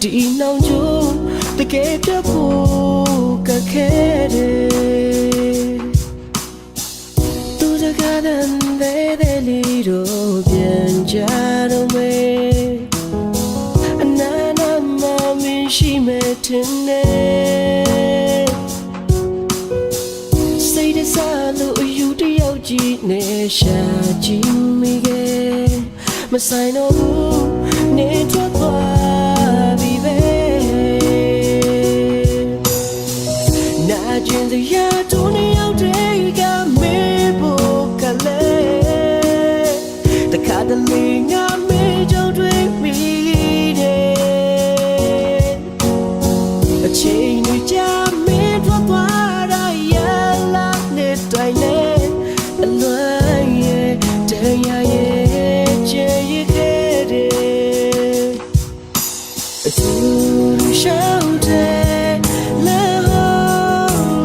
ဒီနောင်ကျိုးတကယ်ပြဖို့ကခဲ့တယ်သူစကားတန်တဲ့လီတော့ပြန်ကြတော့မယ်အနာနာမမင်းရှိမဲ့တင်နေစိတ်တစားလို့အယူတယောက်ကြီးနဲ့ရှာကြည့်မိခဲ့မဆိုင်တော့ဘူးနေထွက်သွားပြီပဲနာကျင်စရာတို့နှစ်ယောက်တည်းကမေးဖို့ကလေးတခါတလေငါမေးကြောင့်တွေ့မိတယ်အချိန်တွေကြာမင်းထွက်သွားတာရလာနဲ့တိုင်းလေအလွန်ရဲ့တရားရဲ့ချေရခဲ့တယ်အတူတူရှောင်းတယ်လဲဟော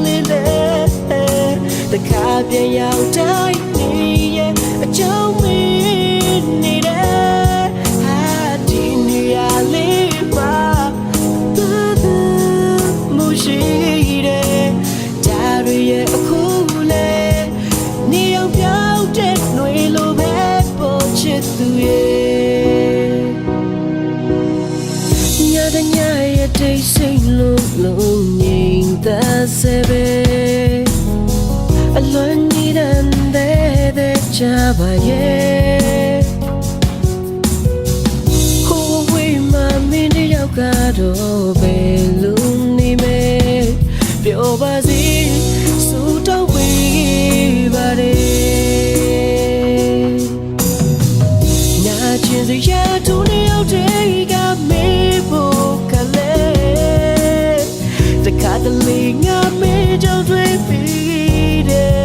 လေးလေတခါပြန်ရောက်တိုင်းနေရဲ့အကြောင်းမင်းနေတယ်ဟာဒီနေရာလေးပါသူမရှိတယ်ဒါရရဲ့အခုလေနေအောင်ပြောင်းတဲ့ຫນွေလိုပဲပေါ်ချစ်သူရဲ့ညတဲ့ညရဲ့တိတ်ဆိတ်လုံးငြိမ်သက်စေပဲအလွန်ကြီးတဲ့ချပါရဲ့ဟိုဝေးမှမင်းတယောက်ကတော့ဘယ်လိုနေမဲပြောပါစီစူတော့ဝေးပါတယ်နာကျင်စရာတို့နှစ်ယောက်တည်းကမေးဖို့ကလေးတခါတလေငါမေးကြောင့်တွေ့ပြီးတယ်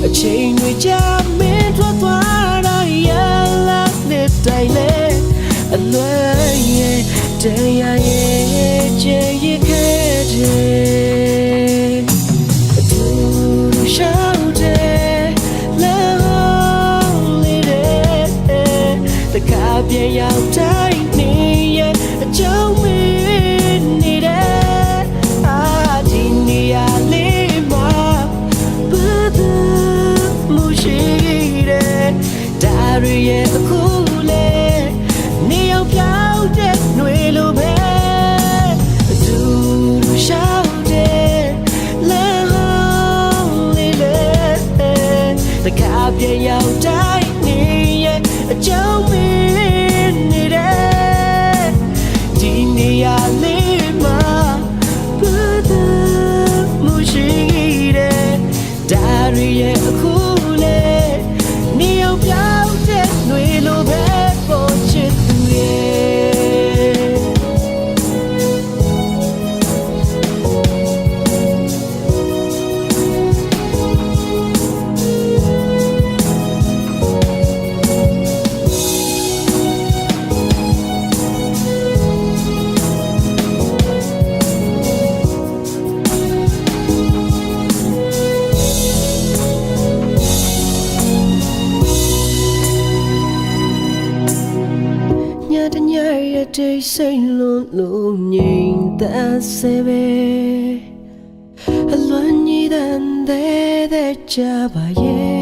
အချိန်တွေကြာမင်းထွက်သွားတာရလာနဲ့တိုင်းလေအလွန်ရဲ့တရားရဲ့ချေရခဲ့တယ်အတူတူရှောင်းတယ်လဲဟောလေးတဲ့တခါပြန်ရောက်တိုင်းနေရဲ့အကြောင်းမင်းနေတယ်အာဒီနေရာလေးမှာဘယ်သူမရှိတယ်ဒါရရဲ့အခုလေနေအောင်ပြောင်းတဲ့ຫນွေလိုပဲအတူတူရှောင်းတယ်လဲဟောလေးလေတခါပြန်ရောက်တိုင်းနေရဲ့အကြောင်းမင်းနေတယ်ဒီနေရာလေးမှာဘယ်သူမရှိတယ်ဒါရရဲ့အခုလေနေအောင်ပြောင်းတဲ့ຫນွေလိုပဲပေါ်ချစ်သူရဲ့ညရဲ့တိတ်ဆိတ်လုံးငြိမ်သက်စေပဲအလွန်ကြီးတဲ့ချပါရဲ့